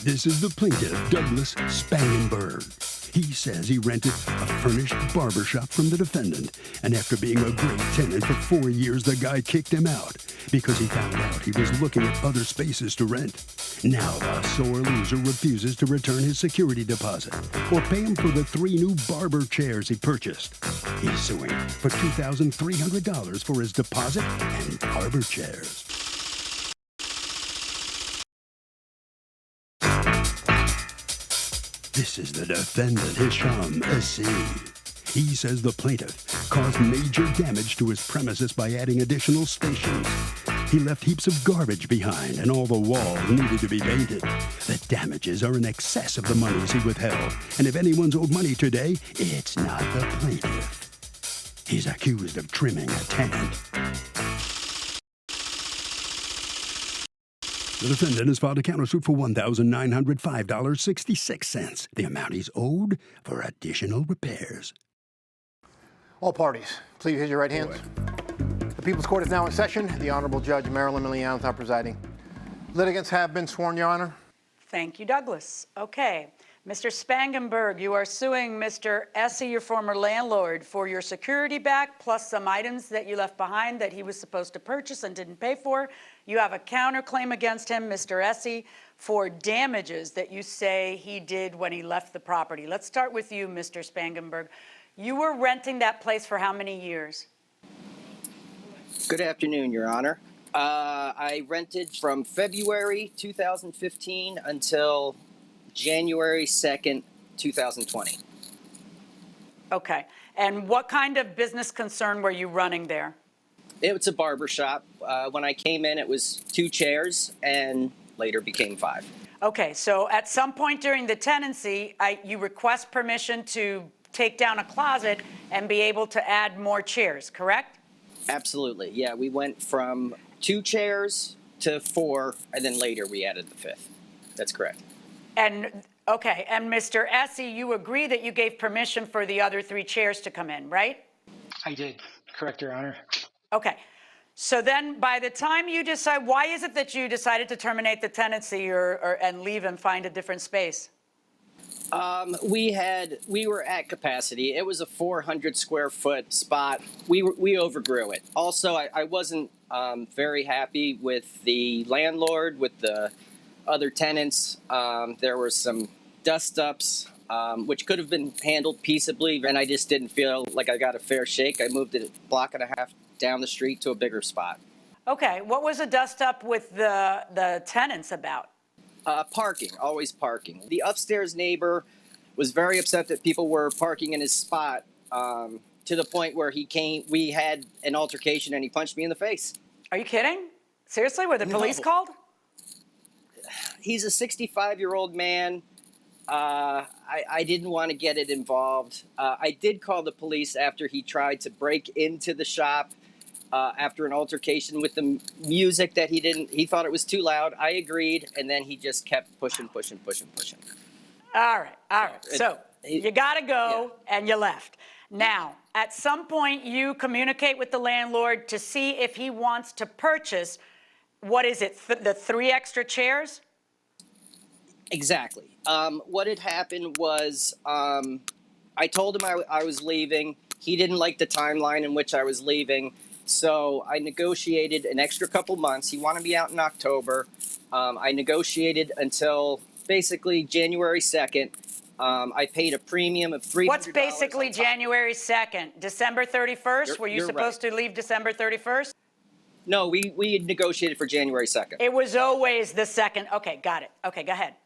This is the plaintiff, Douglas Spangenberg. He says he rented a furnished barbershop from the defendant, and after being a great tenant for 4 years, the guy kicked him out because he found out he was looking at other spaces to rent. Now the sore loser refuses to return his security deposit or pay him for the 3 new barber chairs he purchased. He's suing for $2,300 for his deposit and barber chairs. This is the defendant, Hisham S.C. He says the plaintiff caused major damage to his premises by adding additional stations. He left heaps of garbage behind, and all the walls needed to be painted. The damages are in excess of the monies he withheld, and if anyone's owed money today, it's not the plaintiff. He's accused of trimming a tenant. The defendant has filed a countersuit for $1,905.66, the amount he's owed for additional repairs. All parties, please raise your right hands. The People's Court is now in session. The Honorable Judge Marilyn Milian is now presiding. Litigants have been sworn, Your Honor. Thank you, Douglas. Okay. Mr. Spangenberg, you are suing Mr. Essie, your former landlord, for your security back, plus some items that you left behind that he was supposed to purchase and didn't pay for. You have a counterclaim against him, Mr. Essie, for damages that you say he did when he left the property. Let's start with you, Mr. Spangenberg. You were renting that place for how many years? Good afternoon, Your Honor. I rented from February 2015 until January 2nd, 2020. Okay. And what kind of business concern were you running there? It was a barbershop. When I came in, it was 2 chairs and later became 5. Okay. So at some point during the tenancy, you request permission to take down a closet and be able to add more chairs, correct? Absolutely. Yeah, we went from 2 chairs to 4, and then later we added the 5th. That's correct. And, okay, and Mr. Essie, you agree that you gave permission for the other 3 chairs to come in, right? I did. Correct, Your Honor. Okay. So then by the time you decide, why is it that you decided to terminate the tenancy and leave and find a different space? We were at capacity. It was a 400 square foot spot. We overgrew it. Also, I wasn't very happy with the landlord, with the other tenants. There were some dust ups, which could have been handled peaceably, and I just didn't feel like I got a fair shake. I moved it a block and a half down the street to a bigger spot. Okay. What was a dust up with the tenants about? Parking, always parking. The upstairs neighbor was very upset that people were parking in his spot, to the point where we had an altercation and he punched me in the face. Are you kidding? Seriously? Were the police called? He's a 65-year-old man. I didn't want to get it involved. I did call the police after he tried to break into the shop after an altercation with the music that he thought it was too loud. I agreed, and then he just kept pushing. All right. So you got to go, and you left. Now, at some point, you communicate with the landlord to see if he wants to purchase, what is it, the 3 extra chairs? Exactly. What had happened was I told him I was leaving. He didn't like the timeline in which I was leaving. So I negotiated an extra couple months. He wanted me out in October. I negotiated until basically January 2nd. I paid a premium of $300. What's basically January 2nd? December 31st? Were you supposed to leave December 31st? No, we had negotiated for January 2nd. It was always the 2nd. Okay, got it. Okay, go ahead.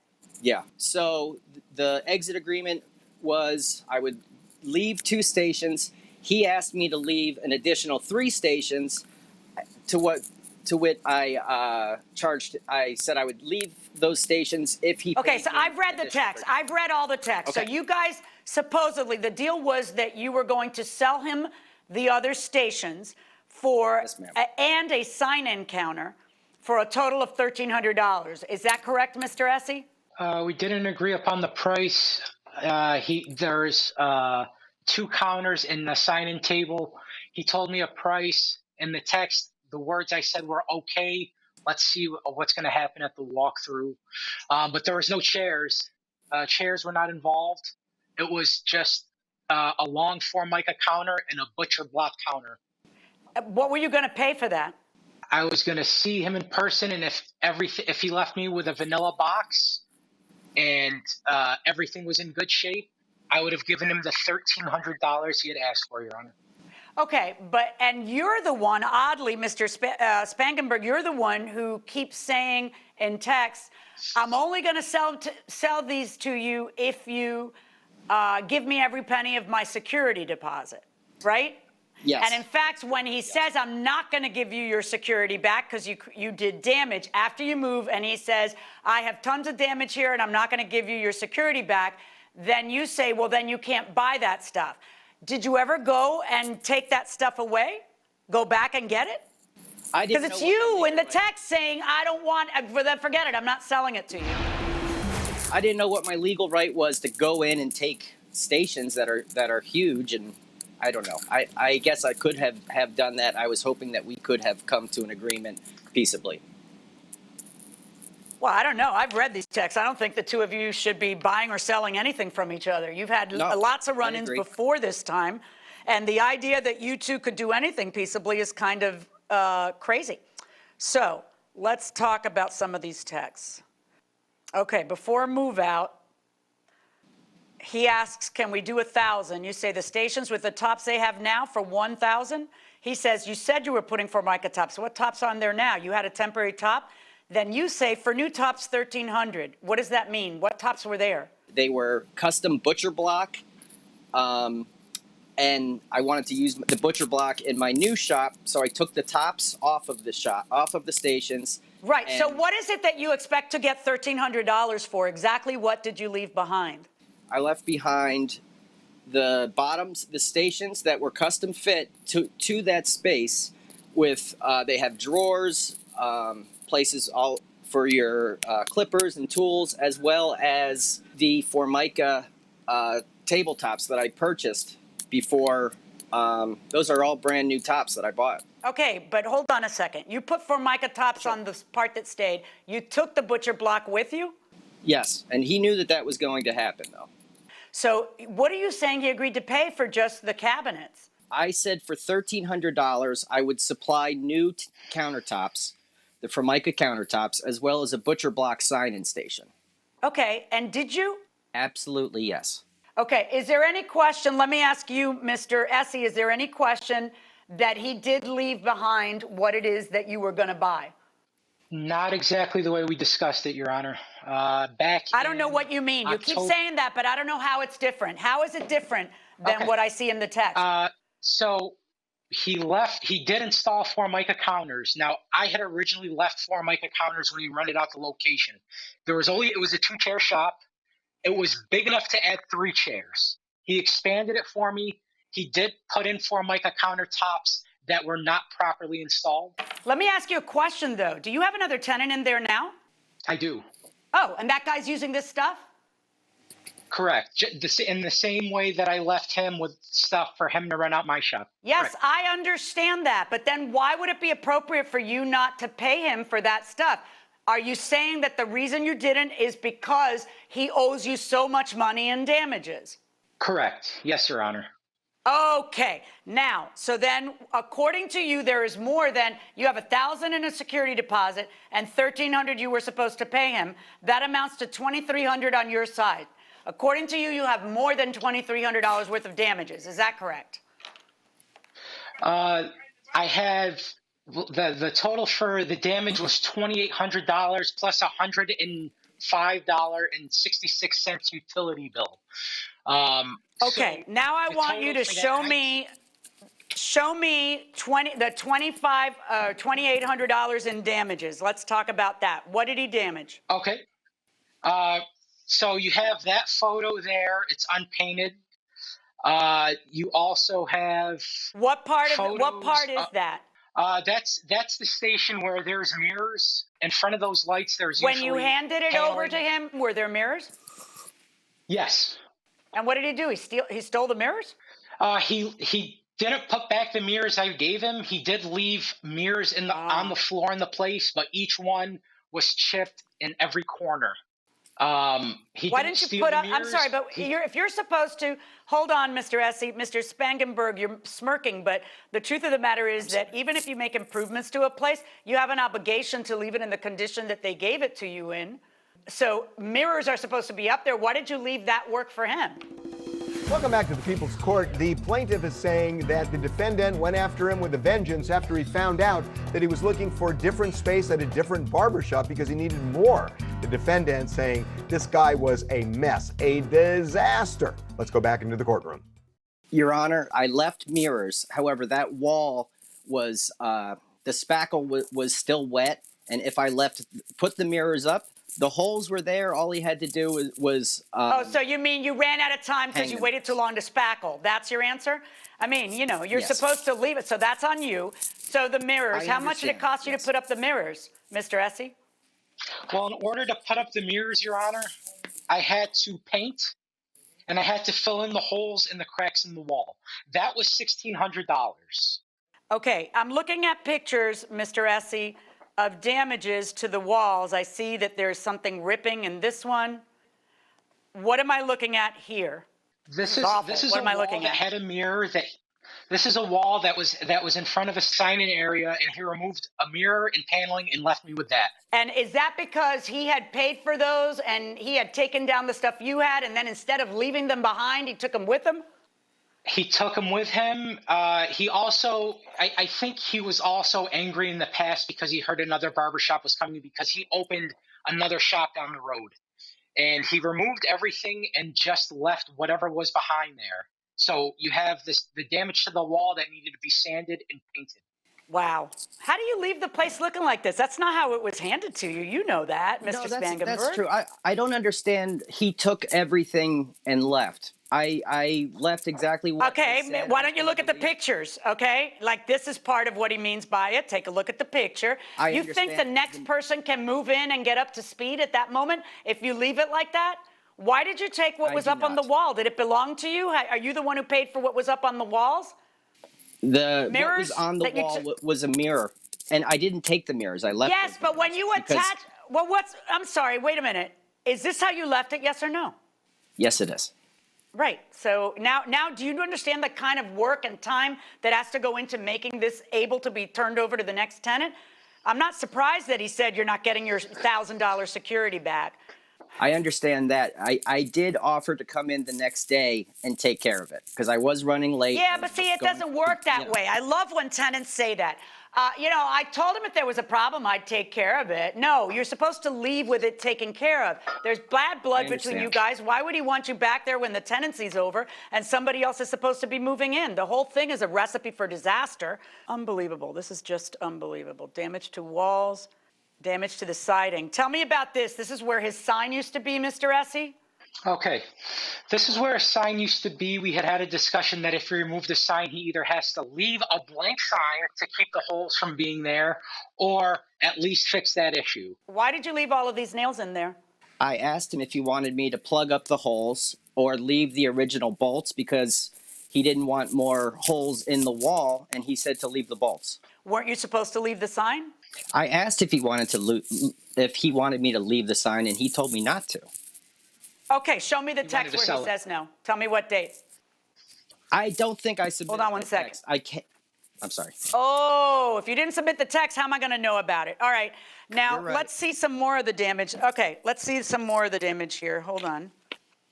Yeah. So the exit agreement was I would leave 2 stations. He asked me to leave an additional 3 stations, to which I charged. I said I would leave those stations if he. Okay, so I've read the text. I've read all the text. Okay. So you guys, supposedly, the deal was that you were going to sell him the other stations for, Yes, ma'am. And a sign-in counter for a total of $1,300. Is that correct, Mr. Essie? We didn't agree upon the price. There's 2 counters in the sign-in table. He told me a price. In the text, the words I said were okay let's see what's going to happen at the walkthrough. But there was no chairs. Chairs were not involved. It was just a long Formica counter and a butcher block counter. What were you going to pay for that? I was going to see him in person, and if he left me with a vanilla box and everything was in good shape, I would have given him the $1,300 he had asked for, Your Honor. Okay, and you're the one, oddly, Mr. Spangenberg, you're the one who keeps saying in text, I'm only going to sell these to you if you give me every penny of my security deposit, right? Yes. And in fact, when he says, I'm not going to give you your security back because you did damage after you move, and he says, I have tons of damage here and I'm not going to give you your security back, then you say, well, then you can't buy that stuff. Did you ever go and take that stuff away? Go back and get it? I didn't. Because it's you in the text saying, I don't want, forget it, I'm not selling it to you. I didn't know what my legal right was to go in and take stations that are huge, and I don't know. I guess I could have done that. I was hoping that we could have come to an agreement peaceably. Well, I don't know. I've read these texts. I don't think the two of you should be buying or selling anything from each other. You've had lots of run-ins before this time, and the idea that you two could do anything peaceably is kind of crazy. So let's talk about some of these texts. Okay, before move out, he asks, can we do 1,000? You say the stations with the tops they have now for 1,000. He says, you said you were putting Formica tops. So what tops on there now? You had a temporary top? Then you say for new tops, 1,300. What does that mean? What tops were there? They were custom butcher block, and I wanted to use the butcher block in my new shop, so I took the tops off of the shop, off of the stations. Right. So what is it that you expect to get $1,300 for? Exactly what did you leave behind? I left behind the bottoms, the stations that were custom fit to that space. With they have drawers. Places all for your clippers and tools, as well as the Formica tabletops that I purchased before. Those are all brand new tops that I bought. Okay, but hold on a second. You put Formica tops on the part that stayed. You took the butcher block with you? Yes, and he knew that was going to happen, though. So what are you saying he agreed to pay for just the cabinets? I said for $1,300, I would supply new countertops, the Formica countertops, as well as a butcher block sign-in station. Okay, and did you? Absolutely, yes. Okay, is there any question, let me ask you, Mr. Essie, is there any question that he did leave behind what it is that you were going to buy? Not exactly the way we discussed it, Your Honor. I don't know what you mean. You keep saying that, but I don't know how it's different. How is it different than what I see in the text? So he did install Formica counters. Now, I had originally left Formica counters when he rented out the location. It was a 2-chair shop. It was big enough to add 3 chairs. He expanded it for me. He did put in Formica countertops that were not properly installed. Let me ask you a question, though. Do you have another tenant in there now? I do. Oh, and that guy's using this stuff? Correct. In the same way that I left him with stuff for him to rent out my shop. Yes, Correct. I understand that. But then why would it be appropriate for you not to pay him for that stuff? Are you saying that the reason you didn't is because he owes you so much money in damages? Correct. Yes, Your Honor. Okay. Now, so then, according to you, there is more than you have $1,000 in a security deposit and $1,300 you were supposed to pay him. That amounts to $2,300 on your side. According to you, you have more than $2,300 worth of damages. Is that correct? I have the total for the damage was $2,800 plus $105.66 utility bill. Okay, so now I want you to show me $2,800 in damages. Let's talk about that. What did he damage? Okay. So you have that photo there. It's unpainted. You also have what part photos, of what part is that? That's the station where there's mirrors in front of those lights. There's when you handed it over to him, were there mirrors? Yes. And what did he do? He stole the mirrors? He Didn't put back the mirrors I gave him. He did leave mirrors on the floor in the place, but each one was chipped in every corner. He Why didn't didn't you steal put the up? I'm sorry, mirrors. but if you're supposed to hold on, Mr. Essie, Mr. Spangenberg, you're smirking, but the truth of the matter is that even if you make improvements to a place, you have an obligation to leave it in the condition that they gave it to you in. So mirrors are supposed to be up there. Why did you leave that work for him? Welcome back to the People's Court. The plaintiff is saying that the defendant went after him with a vengeance after he found out that he was looking for different space at a different barbershop because he needed more. The defendant saying this guy was a mess, a disaster. Let's go back into the courtroom. Your Honor, I left mirrors. However, that wall was, the spackle was still wet. And if I put the mirrors up, the holes were there. All he had to do was So you mean you ran out of time because you waited too long to spackle? That's your answer? I mean, you're supposed to leave it, so that's on you. So the mirrors, how much did it cost you to put up the mirrors, Mr. Essie? Well, in order to put up the mirrors, Your Honor, I had to paint and I had to fill in the holes and the cracks in the wall. That was $1,600. Okay, I'm looking at pictures, Mr. Essie, of damages to the walls. I see that there's something ripping in this one. What am I looking at here? This is awful. this is What a am I wall looking that at? had a mirror that. This is a wall that was in front of a sign-in area, and he removed a mirror and paneling and left me with that. And is that because he had paid for those and he had taken down the stuff you had, and then instead of leaving them behind, he took them with him? He took them with him. He also, I think he was also angry in the past because he heard another barbershop was coming because he opened another shop down the road. And he removed everything and just left whatever was behind there. So you have the damage to the wall that needed to be sanded and painted. Wow. How do you leave the place looking like this? That's not how it was handed to you. You know that, Mr. Spangenberg. That's true. I don't understand. He took everything and left. I left exactly what Okay, he said. why don't you look at the pictures, okay? Like, this is part of what he means by it. Take a look at the picture. You think the next person can move in and get up to speed at that moment if you leave it like that? Why did you take what was up on the wall? Did it belong to you? Are you the one who paid for what was up on the walls? What Mirrors was on the that you wall was a mirror, and I didn't take the mirrors. I left. Yes, but when you attach, well, I'm sorry, wait a minute. Is this how you left it, yes or no? Yes, it is. Right. So now, do you understand the kind of work and time that has to go into making this able to be turned over to the next tenant? I'm not surprised that he said you're not getting your $1,000 security back. I understand that. I did offer to come in the next day and take care of it because I was running late. Yeah, but see, it doesn't work that way. I love when tenants say that. I told him if there was a problem, I'd take care of it. No, you're supposed to leave with it taken care of. There's bad blood between you guys. Why would he want you back there when the tenancy's over and somebody else is supposed to be moving in? The whole thing is a recipe for disaster. Unbelievable. This is just unbelievable. Damage to walls, damage to the siding. Tell me about this. This is where his sign used to be, Mr. Essie? Okay, this is where a sign used to be. We had a discussion that if he removed the sign, he either has to leave a blank sign to keep the holes from being there, or at least fix that issue. Why did you leave all of these nails in there? I asked him if he wanted me to plug up the holes or leave the original bolts because he didn't want more holes in the wall, and he said to leave the bolts. Weren't you supposed to leave the sign? I asked if he wanted me to leave the sign, and he told me not to. Okay, show me the text where he says no. Tell me what date. I don't think I submitted. Hold on one second. Text. I can't. I'm sorry. Oh, if you didn't submit the text, how am I going to know about it? All right. Now, let's see some more of the damage. Okay, let's see some more of the damage here. Hold on.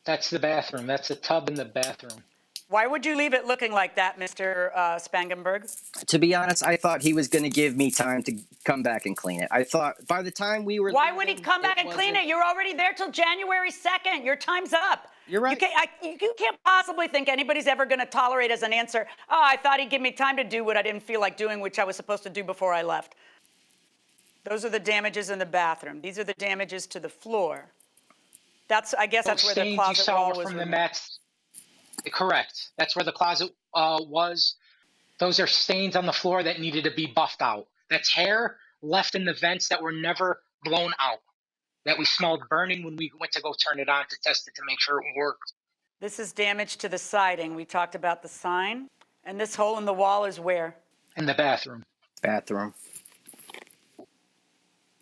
That's the bathroom. That's a tub in the bathroom. Why would you leave it looking like that, Mr. Spangenberg? To be honest, I thought he was going to give me time to come back and clean it. I thought by the time we were Why would he come back and clean it? You're already there till January 2nd. Your time's up. You're right. You can't possibly think anybody's ever going to tolerate as an answer, oh, I thought he'd give me time to do what I didn't feel like doing, which I was supposed to do before I left. Those are the damages in the bathroom. These are the damages to the floor. I guess that's where the closet wall was. From the mats. Correct. That's where the closet was. Those are stains on the floor that needed to be buffed out. That's hair left in the vents that were never blown out, that we smelled burning when we went to go turn it on to test it to make sure it worked. This is damage to the siding. We talked about the sign. And this hole in the wall is where? In the bathroom. Bathroom.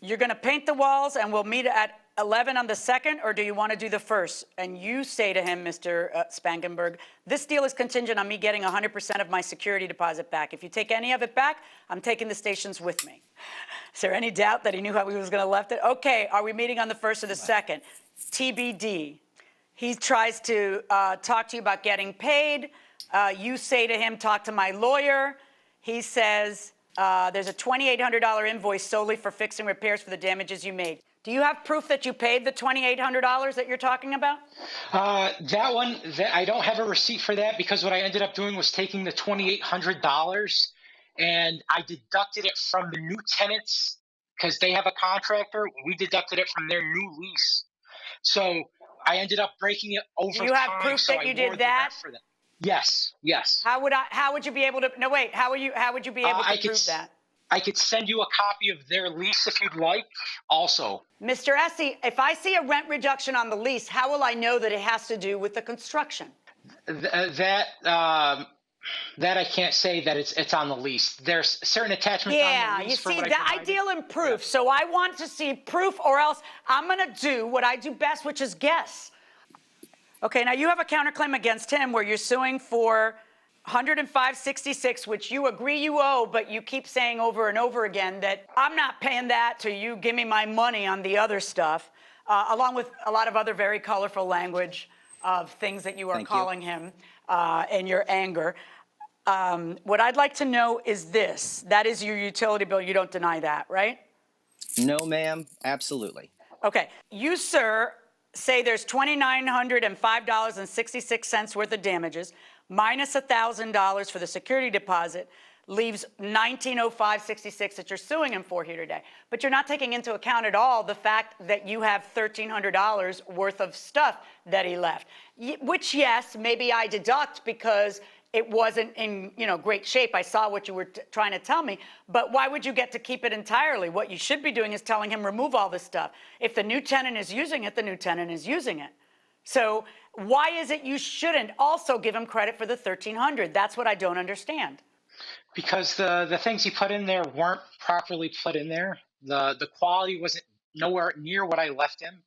You're going to paint the walls and we'll meet at 11 on the 2nd, or do you want to do the 1st? And you say to him, Mr. Spangenberg, this deal is contingent on me getting 100% of my security deposit back. If you take any of it back, I'm taking the stations with me. Is there any doubt that he knew how he was going to left it? Okay, are we meeting on the 1st or the 2nd? TBD. He tries to talk to you about getting paid. You say to him, talk to my lawyer. He says, there's a $2,800 invoice solely for fixing repairs for the damages you made. Do you have proof that you paid the $2,800 that you're talking about? That one, I don't have a receipt for that, because what I ended up doing was taking the $2,800 and I deducted it from the new tenants, because they have a contractor. We deducted it from their new lease. So I ended up breaking it over. Do you have time, proof so that I you wore did the that? rent for them. Yes, yes. How would you be able to, no wait, how would you be able to prove that? I could send you a copy of their lease if you'd like also. Mr. Essie, if I see a rent reduction on the lease, how will I know that it has to do with the construction? That I can't say that it's on the lease. There's certain attachments on the Yeah, lease. you for see, what I that I provided. deal in proof, so I want to see proof, or else I'm going to do what I do best, which is guess. Okay, now you have a counterclaim against him where you're suing for $105.66, which you agree you owe, but you keep saying over and over again that I'm not paying that till you give me my money on the other stuff, along with a lot of other very colorful language of things that you are calling him in your anger. What I'd like to know is this. That is your utility bill. You don't deny that, right? No, ma'am. Absolutely. Okay. You, sir, say there's $2,905.66 worth of damages, minus $1,000 for the security deposit, leaves $1,905.66 that you're suing him for here today. But you're not taking into account at all the fact that you have $1,300 worth of stuff that he left, which, yes, maybe I deduct because it wasn't in great shape. I saw what you were trying to tell me, but why would you get to keep it entirely? What you should be doing is telling him remove all this stuff. If the new tenant is using it, the new tenant is using it. So why is it you shouldn't also give him credit for the $1,300? That's what I don't understand. Because the things he put in there weren't properly put in there. The quality wasn't nowhere near what I left him.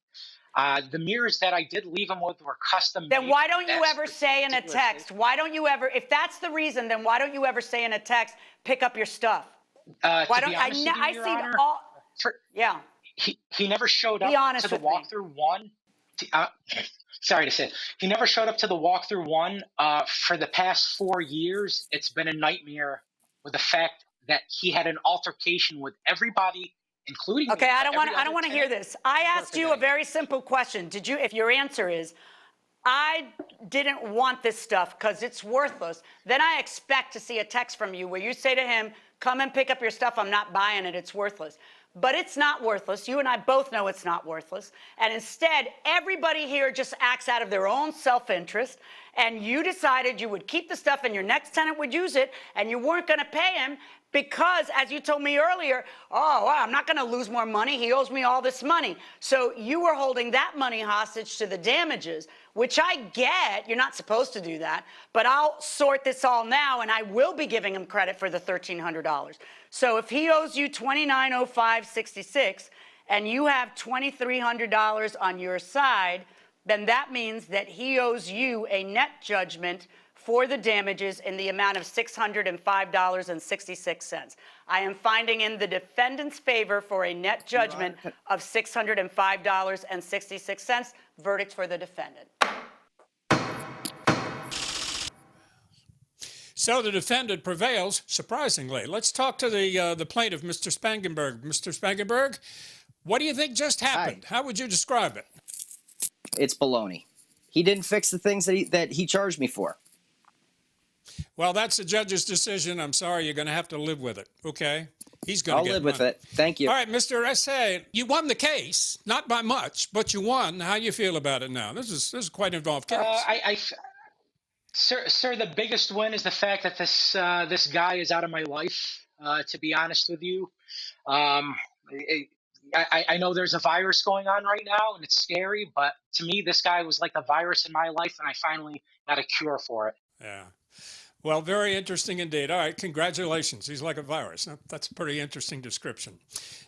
The mirrors that I did leave him with were custom. Then why don't you ever say in a text, if that's the reason, then why don't you ever say in a text, pick up your stuff? Why don't I see Honor, all? Yeah. He never showed up to the walkthrough one. Sorry to say, he never showed up to the walkthrough one. For the past 4 years, it's been a nightmare with the fact that he had an altercation with everybody, including Okay, me, I don't want to hear this. I asked you a very simple question. Did you? If your answer is, I didn't want this stuff because it's worthless, then I expect to see a text from you where you say to him, come and pick up your stuff. I'm not buying it. It's worthless. But it's not worthless. You and I both know it's not worthless. And instead, everybody here just acts out of their own self-interest. And you decided you would keep the stuff and your next tenant would use it, and you weren't going to pay him because, as you told me earlier, oh, wow, I'm not going to lose more money. He owes me all this money. So you were holding that money hostage to the damages, which I get. You're not supposed to do that. But I'll sort this all now, and I will be giving him credit for the $1,300. So if he owes you $2,905.66 and you have $2,300 on your side, then that means that he owes you a net judgment for the damages in the amount of $605.66. I am finding in the defendant's favor for a net judgment of $605.66. Verdict for the defendant. So the defendant prevails, surprisingly. Let's talk to the plaintiff, Mr. Spangenberg. Mr. Spangenberg, what do you think just happened? Hi. How would you describe it? It's baloney. He didn't fix the things that he charged me for. Well, that's the judge's decision. I'm sorry, you're going to have to live with it, okay? He's going to get I'll live with money. it. Thank you. All right, Mr. S.A., you won the case, not by much, but you won. How do you feel about it now? This is quite an involved case. Sir, the biggest win is the fact that this guy is out of my life. To be honest with you, I know there's a virus going on right now, and it's scary. But to me, this guy was like the virus in my life, and I finally got a cure for it. Yeah. Well, very interesting indeed. All right, congratulations. He's like a virus. That's a pretty interesting description.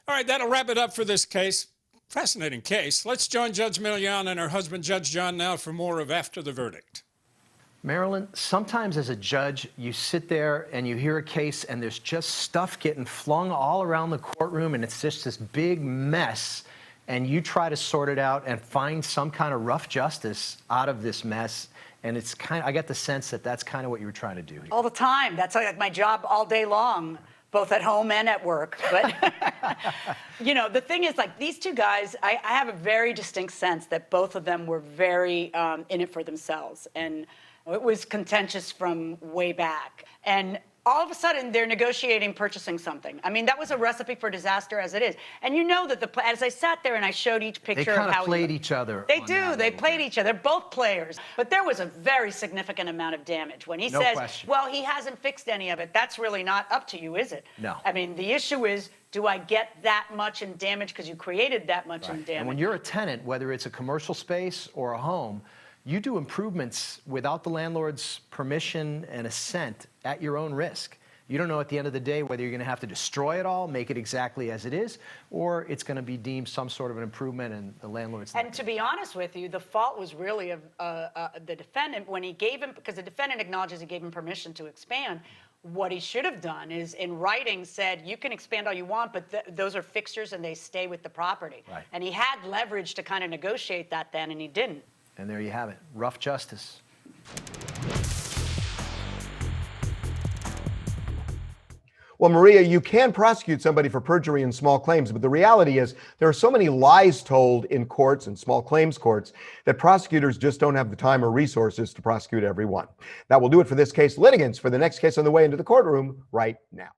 All right, that'll wrap it up for this case. Fascinating case. Let's join Judge Milian and her husband, Judge John, now for more of After the Verdict. Marilyn, sometimes as a judge, you sit there and you hear a case and there's just stuff getting flung all around the courtroom and it's just this big mess, and you try to sort it out and find some kind of rough justice out of this mess. And it's I get the sense that that's kind of what you were trying to do here. All the time. That's like my job all day long, both at home and at work. But, you know, the thing is, like, these two guys, I have a very distinct sense that both of them were very in it for themselves. And it was contentious from way back. And all of a sudden, they're negotiating purchasing something. I mean, that was a recipe for disaster as it is. And you know that as I sat there and I showed each picture of how... They kind of played each other. They do. They played each other. They're both players. But there was a very significant amount of damage. When he says, well, he hasn't fixed any of it, that's really not up to you, is it? No. I mean, the issue is, do I get that much in damage because you created that much in damage? And when you're a tenant, whether it's a commercial space or a home, you do improvements without the landlord's permission and assent at your own risk. You don't know at the end of the day whether you're going to have to destroy it all, make it exactly as it is, or it's going to be deemed some sort of an improvement and the landlord's not. And to be honest with you, the fault was really of the defendant when he gave him, because the defendant acknowledges he gave him permission to expand. What he should have done is, in writing, said, you can expand all you want, but those are fixtures and they stay with the property. Right. And he had leverage to kind of negotiate that then, and he didn't. And there you have it. Rough justice. Well, Maria, you can prosecute somebody for perjury in small claims, but the reality is there are so many lies told in courts and small claims courts that prosecutors just don't have the time or resources to prosecute everyone. That will do it for this case. Litigants for the next case on the way into the courtroom right now.